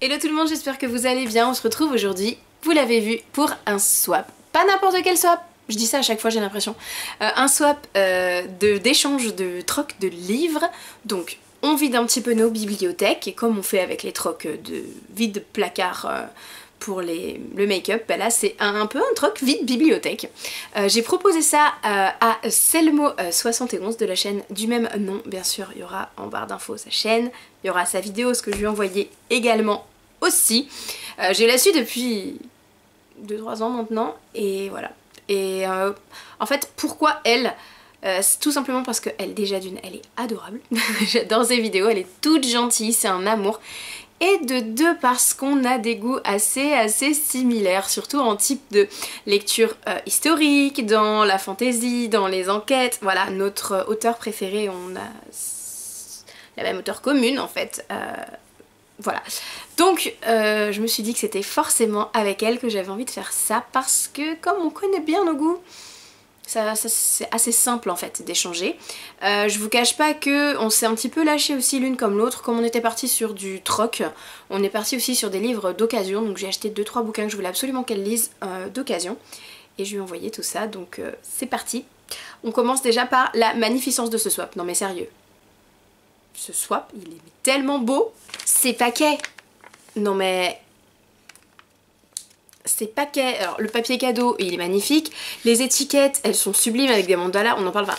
Hello tout le monde, j'espère que vous allez bien. On se retrouve aujourd'hui, vous l'avez vu, pour un swap. Pas n'importe quel swap, je dis ça à chaque fois, j'ai l'impression. Un swap d'échange de troc de livres. Donc on vide un petit peu nos bibliothèques, et comme on fait avec les trocs de vide placard pour le make-up, bah là c'est un peu un troc vide bibliothèque. J'ai proposé ça à Selmo71 de la chaîne du même nom. Bien sûr, il y aura en barre d'infos sa chaîne, il y aura sa vidéo, ce que je lui ai envoyé également aussi. J'ai la su depuis 2-3 ans maintenant, et voilà. Et en fait, pourquoi elle c'est tout simplement parce qu'elle, déjà d'une, elle est adorable. J'adore ses vidéos, elle est toute gentille, c'est un amour. Et de deux, parce qu'on a des goûts assez similaires, surtout en type de lecture historique, dans la fantasy, dans les enquêtes. Voilà, notre auteur préféré, on a la même auteure commune en fait. Voilà. Donc je me suis dit que c'était forcément avec elle que j'avais envie de faire ça, parce que comme on connaît bien nos goûts, ça c'est assez simple en fait d'échanger. Je vous cache pas que on s'est un petit peu lâché aussi l'une comme l'autre. Comme on était parti sur du troc, on est parti aussi sur des livres d'occasion. Donc j'ai acheté 2-3 bouquins que je voulais absolument qu'elle lise d'occasion, et je lui ai envoyé tout ça. Donc c'est parti. On commence déjà par la magnificence de ce swap. Non mais sérieux, ce swap il est tellement beau. Ces paquets, non mais ces paquets, alors le papier cadeau il est magnifique, les étiquettes elles sont sublimes avec des mandalas, on en parle pas.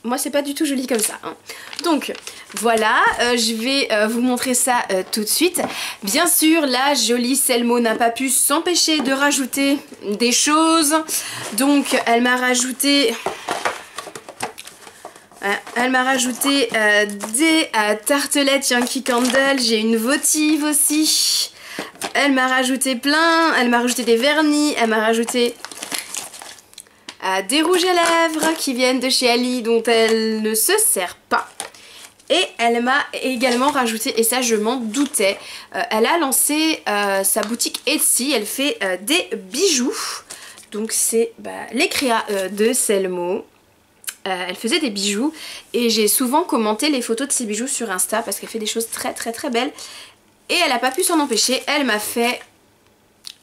Moi c'est pas du tout joli comme ça hein. Donc voilà, je vais vous montrer ça tout de suite. Bien sûr la jolie Selmo n'a pas pu s'empêcher de rajouter des choses. Donc elle m'a rajouté des tartelettes Yankee Candle, j'ai une votive aussi. Elle m'a rajouté plein, elle m'a rajouté des vernis, elle m'a rajouté des rouges à lèvres qui viennent de chez Ali dont elle ne se sert pas. Et elle m'a également rajouté, et ça je m'en doutais, elle a lancé sa boutique Etsy, elle fait des bijoux. Donc c'est les créas de Selmo. Elle faisait des bijoux et j'ai souvent commenté les photos de ses bijoux sur Insta parce qu'elle fait des choses très belles. Et elle n'a pas pu s'en empêcher, elle m'a fait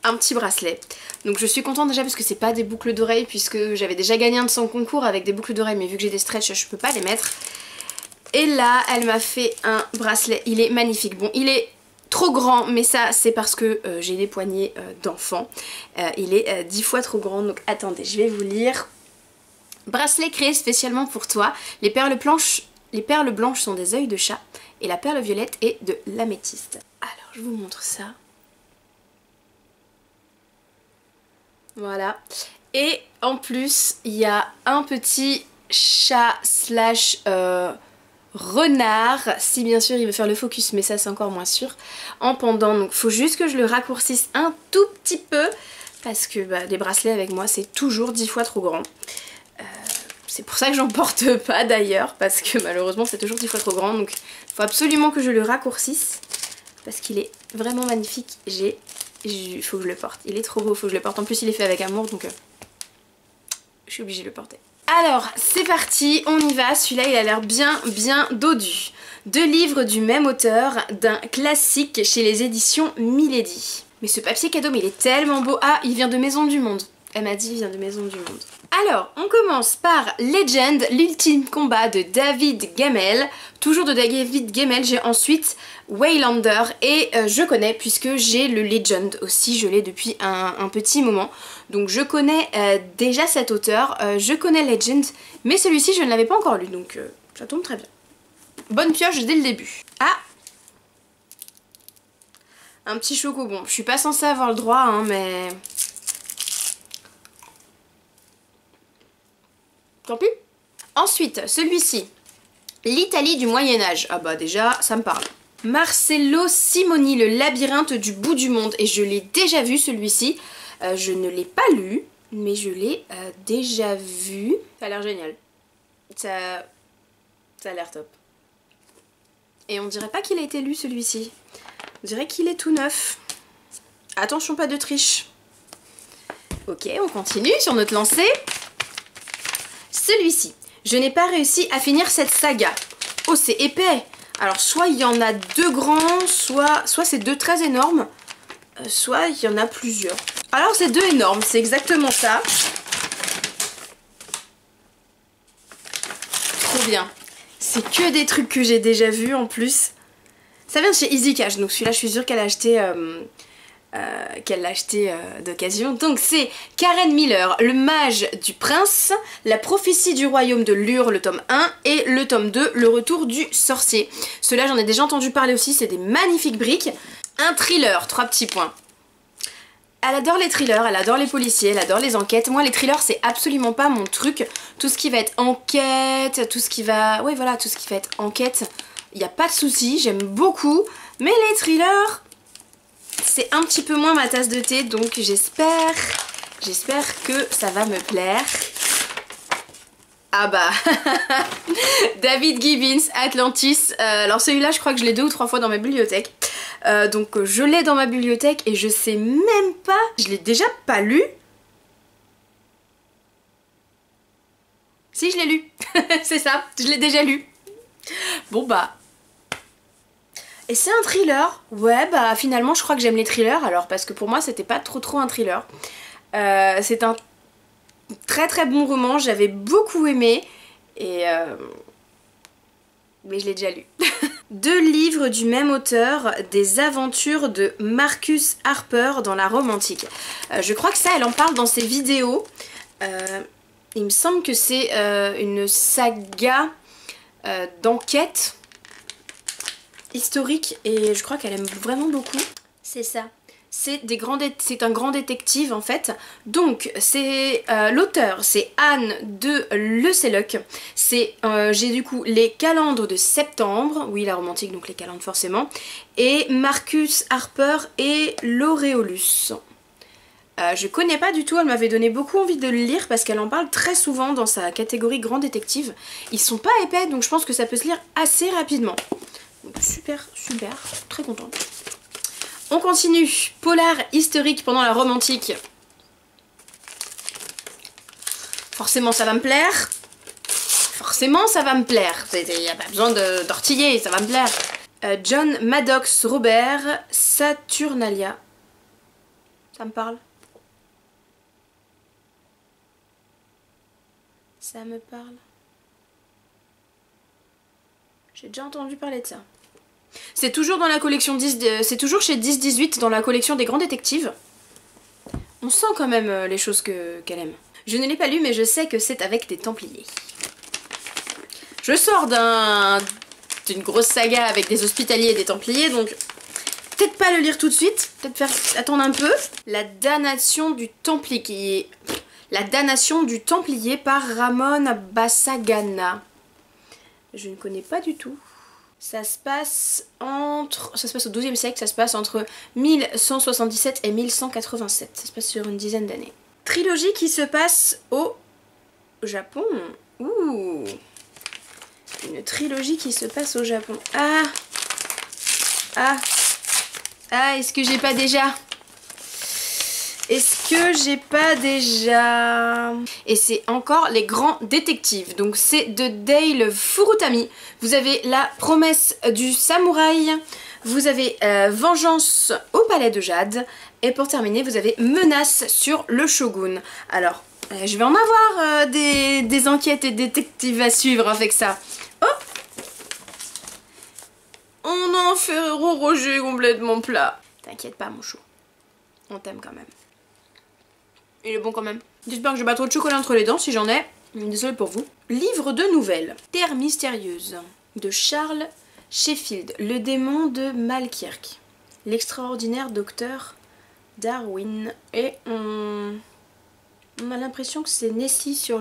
un petit bracelet. Donc je suis contente déjà parce que c'est pas des boucles d'oreilles, puisque j'avais déjà gagné un de son concours avec des boucles d'oreilles, mais vu que j'ai des stretch je peux pas les mettre. Et là elle m'a fait un bracelet, il est magnifique. Bon il est trop grand, mais ça c'est parce que j'ai des poignets d'enfant. Il est 10 fois trop grand, donc attendez je vais vous lire. Bracelet créé spécialement pour toi. Les perles blanches sont des œils de chat et la perle violette est de l'améthyste. Alors je vous montre ça. Voilà. Et en plus il y a un petit chat slash renard, si bien sûr il veut faire le focus, mais ça c'est encore moins sûr, en pendant. Donc faut juste que je le raccourcisse un tout petit peu, parce que les bracelets avec moi c'est toujours 10 fois trop grand. C'est pour ça que j'en porte pas d'ailleurs, parce que malheureusement c'est toujours 10 fois trop grand. Donc il faut absolument que je le raccourcisse, parce qu'il est vraiment magnifique. Il faut que je le porte, il est trop beau, il faut que je le porte. En plus il est fait avec amour, donc je suis obligée de le porter. Alors c'est parti, on y va. Celui-là il a l'air bien dodu. 2 livres du même auteur, d'un classique chez les éditions Milady. Mais ce papier cadeau, mais il est tellement beau. Ah, il vient de Maison du Monde. Elle m'a dit il vient de Maison du Monde. Alors, on commence par Legend, l'ultime combat de David Gemmell. Toujours de David Gemmell, j'ai ensuite Waylander, et je connais puisque j'ai le Legend aussi, je l'ai depuis un petit moment. Donc je connais déjà cet auteur, je connais Legend, mais celui-ci je ne l'avais pas encore lu, donc ça tombe très bien. Bonne pioche dès le début. Ah, un petit chocobon. Je suis pas censée avoir le droit, hein, mais... tant pis. Ensuite, celui-ci, l'Italie du Moyen-Âge. Ah bah déjà, ça me parle. Marcello Simoni, le labyrinthe du bout du monde. Et je l'ai déjà vu celui-ci. Je ne l'ai pas lu, mais je l'ai déjà vu. Ça a l'air génial. Ça a l'air top. Et on dirait pas qu'il a été lu celui-ci. On dirait qu'il est tout neuf. Attention, pas de triche. Ok, on continue sur notre lancée. Celui-ci, je n'ai pas réussi à finir cette saga. Oh, c'est épais. Alors soit il y en a deux grands, soit c'est deux très énormes, soit il y en a plusieurs. Alors c'est deux énormes, c'est exactement ça. Trop bien. C'est que des trucs que j'ai déjà vus en plus. Ça vient de chez Easy Cash, donc celui-là je suis sûre qu'elle a acheté... qu'elle l'a acheté d'occasion. Donc c'est Karen Miller, Le Mage du Prince, La Prophétie du Royaume de Lure, le tome 1, et le tome 2, Le Retour du Sorcier. Ceux-là j'en ai déjà entendu parler aussi, c'est des magnifiques briques. Un thriller, 3 petits points. Elle adore les thrillers, elle adore les policiers, elle adore les enquêtes. Moi les thrillers c'est absolument pas mon truc. Tout ce qui va être enquête, tout ce qui va... Ouais voilà, tout ce qui va être enquête, il n'y a pas de souci, j'aime beaucoup. Mais les thrillers... c'est un petit peu moins ma tasse de thé, donc j'espère que ça va me plaire. Ah bah David Gibbons, Atlantis. Alors celui-là je crois que je l'ai 2 ou 3 fois dans ma bibliothèque. Donc je l'ai dans ma bibliothèque et je sais même pas... Je l'ai déjà pas lu. Si je l'ai lu. C'est ça, je l'ai déjà lu. Bon bah... Et c'est un thriller. Ouais bah finalement je crois que j'aime les thrillers alors, parce que pour moi c'était pas trop un thriller. C'est un très très bon roman, j'avais beaucoup aimé et mais je l'ai déjà lu. 2 livres du même auteur, des aventures de Marcus Harper dans la Rome antique. Je crois que ça elle en parle dans ses vidéos. Il me semble que c'est une saga d'enquête historique et je crois qu'elle aime vraiment beaucoup. C'est ça. C'est un grand détective en fait. Donc c'est l'auteur, c'est Anne de Le Celluc. C'est j'ai du coup les Calandres de septembre, oui la romantique donc les Calandres forcément, et Marcus Harper et l'Auréolus. Je connais pas du tout, elle m'avait donné beaucoup envie de le lire parce qu'elle en parle très souvent dans sa catégorie grand détective. Ils sont pas épais donc je pense que ça peut se lire assez rapidement. Donc super, très contente. On continue. Polar historique pendant la Rome antique. Forcément ça va me plaire. Forcément ça va me plaire. Il n'y a pas besoin d'ortiller, ça va me plaire. John Maddox Robert, Saturnalia. Ça me parle. Ça me parle. J'ai déjà entendu parler de ça. C'est toujours dans la collection 10, c'est toujours chez 10-18 dans la collection des grands détectives. On sent quand même les choses qu'elle aime. Je ne l'ai pas lu mais je sais que c'est avec des Templiers. Je sors d'une grosse saga avec des Hospitaliers et des Templiers donc peut-être pas le lire tout de suite, peut-être faire attendre un peu. La damnation du Templier. La damnation du Templier par Ramon Bassagana. Je ne connais pas du tout. Ça se passe au XIIe siècle, ça se passe entre 1177 et 1187. Ça se passe sur une dizaine d'années. Trilogie qui se passe au Japon. Ouh. Une trilogie qui se passe au Japon. Ah. Est-ce que j'ai pas déjà? Et c'est encore les grands détectives. Donc c'est de Dale Furutami. Vous avez La Promesse du Samouraï. Vous avez Vengeance au Palais de Jade. Et pour terminer, vous avez Menace sur le Shogun. Alors, je vais en avoir des enquêtes et détectives à suivre avec ça. Hop! On en fait Roger complètement plat. T'inquiète pas mon chou. On t'aime quand même. Il est bon quand même. J'espère que j'ai pas trop de chocolat entre les dents si j'en ai. Désolée pour vous. Livre de nouvelles. Terre mystérieuse de Charles Sheffield. Le démon de Malkirk. L'extraordinaire docteur Darwin. Et on a l'impression que c'est Nessie sur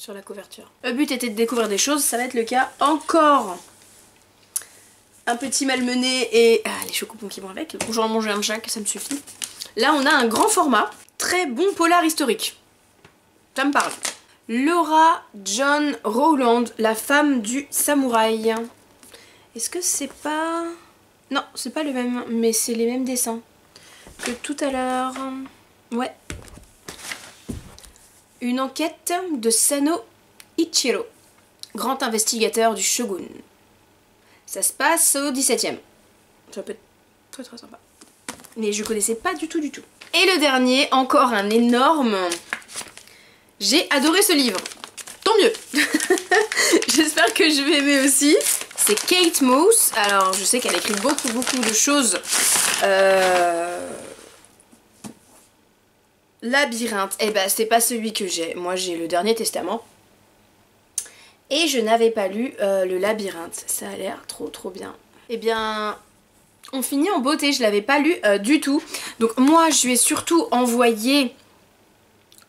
la couverture. Le but était de découvrir des choses, ça va être le cas encore. Un petit malmené et les chocopons qui vont avec. Bon, j'en ai mangé un de chaque, ça me suffit. Là, on a un grand format. Très bon polar historique. Ça me parle. Laura John Rowland, la femme du samouraï. Est-ce que c'est pas... Non, c'est pas le même, mais c'est les mêmes dessins que tout à l'heure. Ouais. Une enquête de Sano Ichiro. grand investigateur du shogun. Ça se passe au 17e. Ça peut être très très sympa. Mais je connaissais pas du tout du tout. Et le dernier, encore un énorme... J'ai adoré ce livre. Tant mieux. J'espère que je vais aimer aussi. C'est Kate Moss. Alors je sais qu'elle écrit beaucoup de choses. Labyrinthe. Eh ben c'est pas celui que j'ai. Moi j'ai le Dernier Testament. Et je n'avais pas lu le Labyrinthe. Ça a l'air trop bien. Eh bien... On finit en beauté, je l'avais pas lu du tout. Donc moi je lui ai surtout envoyé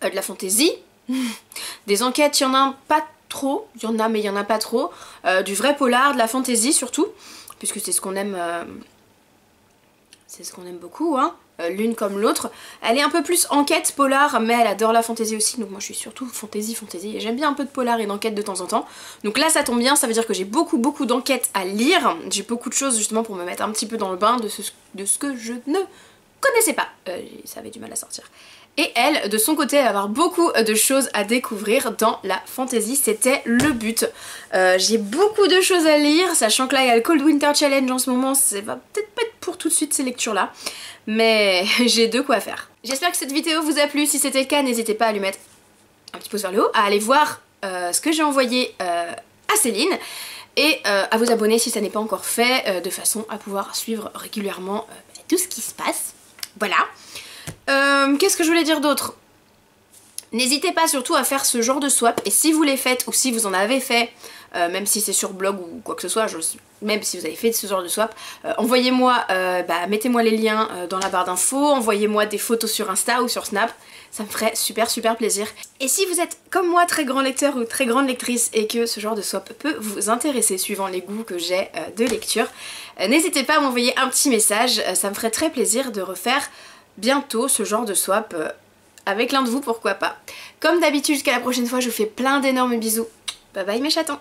de la fantaisie, des enquêtes, il y en a pas trop, il y en a mais il y en a pas trop, du vrai polar, de la fantaisie surtout, puisque c'est ce qu'on aime, beaucoup, hein. L'une comme l'autre. Elle est un peu plus enquête polar, mais elle adore la fantaisie aussi, donc moi je suis surtout fantaisie, et j'aime bien un peu de polar et d'enquête de temps en temps. Donc là ça tombe bien, ça veut dire que j'ai beaucoup d'enquêtes à lire, j'ai beaucoup de choses justement pour me mettre un petit peu dans le bain de ce que je ne connaissais pas. Ça avait du mal à sortir. Et elle, de son côté, elle va avoir beaucoup de choses à découvrir dans la fantasy, c'était le but. J'ai beaucoup de choses à lire, sachant que là il y a le Cold Winter Challenge en ce moment, ça va peut-être pas être pour tout de suite ces lectures-là, mais j'ai de quoi faire. J'espère que cette vidéo vous a plu, si c'était le cas, n'hésitez pas à lui mettre un petit pouce vers le haut, à aller voir ce que j'ai envoyé à Céline, et à vous abonner si ça n'est pas encore fait, de façon à pouvoir suivre régulièrement tout ce qui se passe. Voilà. Qu'est-ce que je voulais dire d'autre? N'hésitez pas surtout à faire ce genre de swap, et si vous les faites ou si vous en avez fait, même si c'est sur blog ou quoi que ce soit, même si vous avez fait ce genre de swap, envoyez-moi, mettez-moi les liens dans la barre d'infos, envoyez-moi des photos sur Insta ou sur Snap, ça me ferait super plaisir. Et si vous êtes comme moi très grand lecteur ou très grande lectrice et que ce genre de swap peut vous intéresser suivant les goûts que j'ai de lecture, n'hésitez pas à m'envoyer un petit message, ça me ferait très plaisir de refaire bientôt ce genre de swap avec l'un de vous, pourquoi pas. Comme d'habitude, jusqu'à la prochaine fois, je vous fais plein d'énormes bisous. Bye bye mes chatons.